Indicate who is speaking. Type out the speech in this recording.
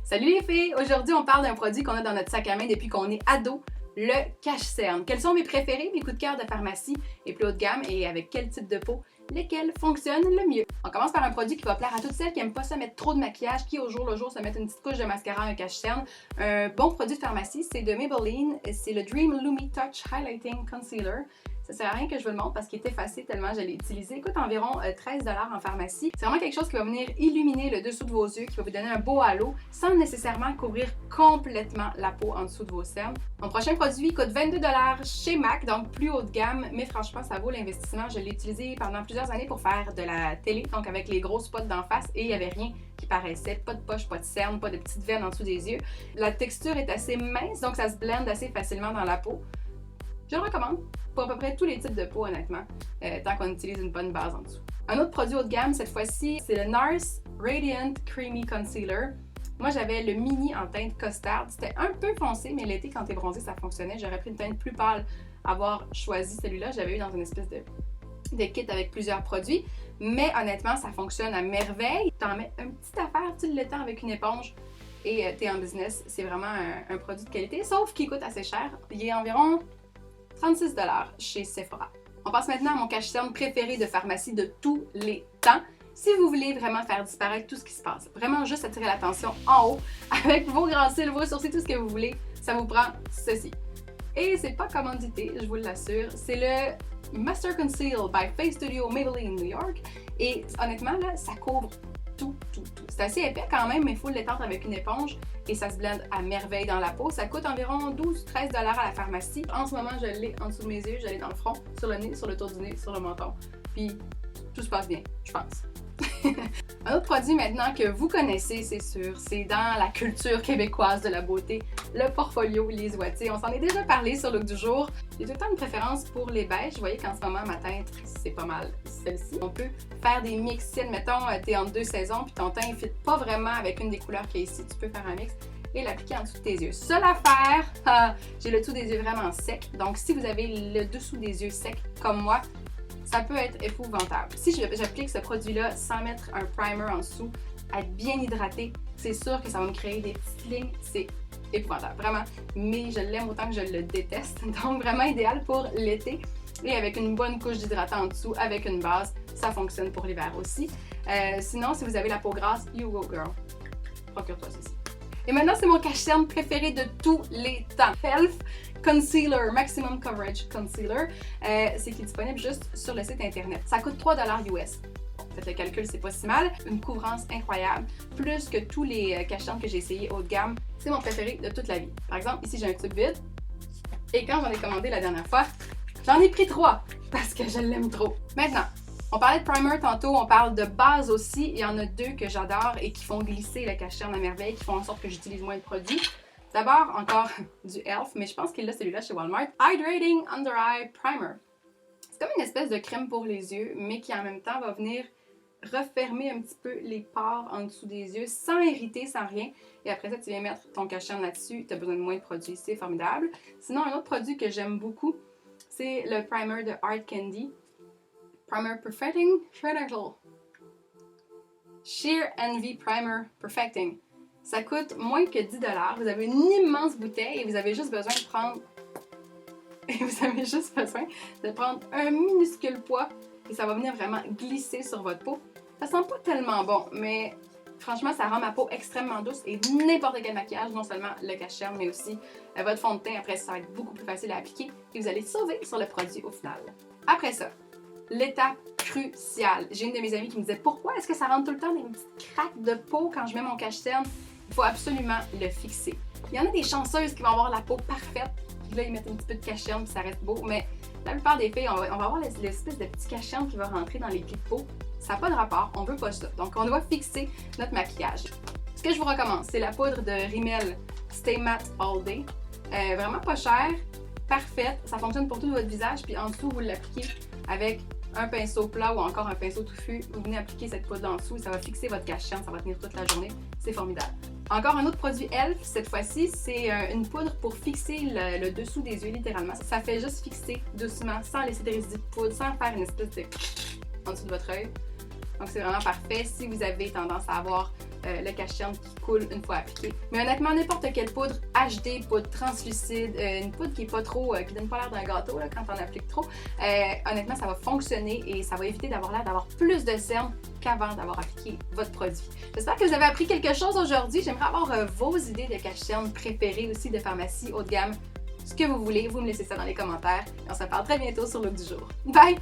Speaker 1: Salut les filles! Aujourd'hui, on parle d'un produit qu'on a dans notre sac à main depuis qu'on est ado, le cache-cerne. Quels sont mes préférés, mes coups de cœur de pharmacie et plus haut de gamme et avec quel type de peau, lesquels fonctionnent le mieux? On commence par un produit qui va plaire à toutes celles qui n'aiment pas se mettre trop de maquillage, qui au jour le jour se mettent une petite couche de mascara, un cache-cerne. Un bon produit de pharmacie, c'est de Maybelline, c'est le Dream Lumi Touch Highlighting Concealer. Ça sert à rien que je vous le montre parce qu'il est effacé tellement je l'ai utilisé. Il coûte environ 13 $ en pharmacie. C'est vraiment quelque chose qui va venir illuminer le dessous de vos yeux, qui va vous donner un beau halo sans nécessairement couvrir complètement la peau en dessous de vos cernes. Mon prochain produit coûte 22 $ chez MAC, donc plus haut de gamme, mais franchement, ça vaut l'investissement. Je l'ai utilisé pendant plusieurs années pour faire de la télé, donc avec les gros spots d'en face et il n'y avait rien qui paraissait, pas de poche, pas de cernes, pas de petites veines en dessous des yeux. La texture est assez mince, donc ça se blende assez facilement dans la peau. Je le recommande pour à peu près tous les types de peau, honnêtement, tant qu'on utilise une bonne base en dessous. Un autre produit haut de gamme, cette fois-ci, c'est le NARS Radiant Creamy Concealer. Moi, j'avais le mini en teinte costard. C'était un peu foncé, mais l'été, quand t'es bronzé, ça fonctionnait. J'aurais pris une teinte plus pâle avoir choisi celui-là. J'avais eu dans une espèce de kit avec plusieurs produits. Mais honnêtement, ça fonctionne à merveille. T'en mets une petite affaire, tu l'étends avec une éponge et t'es en business. C'est vraiment un produit de qualité, sauf qu'il coûte assez cher. Il est environ 36 $ chez Sephora. On passe maintenant à mon cache-cerne préféré de pharmacie de tous les temps. Si vous voulez vraiment faire disparaître tout ce qui se passe, vraiment juste attirer l'attention en haut, avec vos grands cils, vos sourcils, tout ce que vous voulez, ça vous prend ceci. Et c'est pas commandité, je vous l'assure, c'est le Master Conceal by Face Studio Maybelline New York. Et honnêtement, là, ça couvre tout. C'est assez épais quand même, mais il faut l'étendre avec une éponge et ça se blende à merveille dans la peau. Ça coûte environ 12-13 $ à la pharmacie. En ce moment, je l'ai en dessous de mes yeux, je l'ai dans le front, sur le nez, sur le tour du nez, sur le menton. Puis tout se passe bien, je pense. Un autre produit maintenant que vous connaissez, c'est sûr, c'est dans la culture québécoise de la beauté, le Portfolio Lise Wattier. On s'en est déjà parlé sur Look du jour. J'ai tout le temps une préférence pour les beiges. Vous voyez qu'en ce moment, ma teinte, c'est pas mal celle-ci. On peut faire des mix. Si, admettons, t'es entre deux saisons puis ton teint ne fit pas vraiment avec une des couleurs qu'il y a ici, tu peux faire un mix et l'appliquer en dessous de tes yeux. Seule affaire, j'ai le dessous des yeux vraiment sec. Donc, si vous avez le dessous des yeux secs comme moi, ça peut être épouvantable. Si j'applique ce produit-là sans mettre un primer en dessous, être bien hydraté, c'est sûr que ça va me créer des petites lignes. C'est épouvantable, vraiment. Mais je l'aime autant que je le déteste. Donc, vraiment idéal pour l'été. Et avec une bonne couche d'hydratant en dessous, avec une base, ça fonctionne pour l'hiver aussi. Sinon, si vous avez la peau grasse, you go girl. Procure-toi ceci. Et maintenant, c'est mon cache-cerne préféré de tous les temps. Elf Concealer, Maximum Coverage Concealer. C'est qui est disponible juste sur le site internet. Ça coûte 3 $ US. Faites le calcul, c'est pas si mal. Une couvrance incroyable. Plus que tous les cache-cernes que j'ai essayé haut de gamme. C'est mon préféré de toute la vie. Par exemple, ici j'ai un tube vide. Et quand j'en ai commandé la dernière fois, j'en ai pris 3 parce que je l'aime trop. Maintenant, on parlait de primer tantôt, on parle de base aussi. Il y en a 2 que j'adore et qui font glisser le cache-cerne à merveille, qui font en sorte que j'utilise moins de produits. D'abord, encore du Elf, mais je pense qu'il a celui-là chez Walmart. Hydrating Under Eye Primer. C'est comme une espèce de crème pour les yeux, mais qui en même temps va venir refermer un petit peu les pores en dessous des yeux, sans irriter, sans rien. Et après ça, tu viens mettre ton cache-cerne là-dessus, tu as besoin de moins de produits, c'est formidable. Sinon, un autre produit que j'aime beaucoup, c'est le primer de Art Candy. Primer Perfecting Critical. Sheer Envy Primer Perfecting. Ça coûte moins que 10 $. Vous avez une immense bouteille et vous avez juste besoin de prendre un minuscule poids et ça va venir vraiment glisser sur votre peau. Ça sent pas tellement bon, mais franchement, ça rend ma peau extrêmement douce et n'importe quel maquillage, non seulement le cache-cerne, mais aussi votre fond de teint. Après, ça va être beaucoup plus facile à appliquer et vous allez sauver sur le produit au final. Après ça, l'étape cruciale. J'ai une de mes amies qui me disait « Pourquoi est-ce que ça rentre tout le temps des petites craques de peau quand je mets mon cache-cerne? » Il faut absolument le fixer. Il y en a des chanceuses qui vont avoir la peau parfaite. Là, ils mettent un petit peu de cache-cerne puis ça reste beau. Mais la plupart des filles, on va avoir l'espèce de petit cache-cerne qui va rentrer dans les plis de peau. Ça n'a pas de rapport, on veut pas ça. Donc, on doit fixer notre maquillage. Ce que je vous recommande, c'est la poudre de Rimmel Stay Matte All Day. Vraiment pas chère, parfaite. Ça fonctionne pour tout votre visage. Puis en dessous, vous l'appliquez avec un pinceau plat ou encore un pinceau touffu. Vous venez appliquer cette poudre en dessous et ça va fixer votre cache-cerne. Ça va tenir toute la journée. C'est formidable. Encore un autre produit Elf, cette fois-ci, c'est une poudre pour fixer le dessous des yeux, littéralement. Ça fait juste fixer doucement, sans laisser de résidus de poudre, sans faire une espèce de en dessous de votre œil. Donc c'est vraiment parfait si vous avez tendance à avoir le cache-cerne qui coule une fois appliqué. Mais honnêtement, n'importe quelle poudre HD, poudre translucide, une poudre qui est pas trop, qui donne pas l'air d'un gâteau là, quand on applique trop, honnêtement, ça va fonctionner et ça va éviter d'avoir l'air d'avoir plus de cernes qu'avant d'avoir appliqué votre produit. J'espère que vous avez appris quelque chose aujourd'hui. J'aimerais avoir vos idées de cache-cerne préférées aussi de pharmacie haut de gamme. Ce que vous voulez, vous me laissez ça dans les commentaires. Et on se parle très bientôt sur Look du jour. Bye!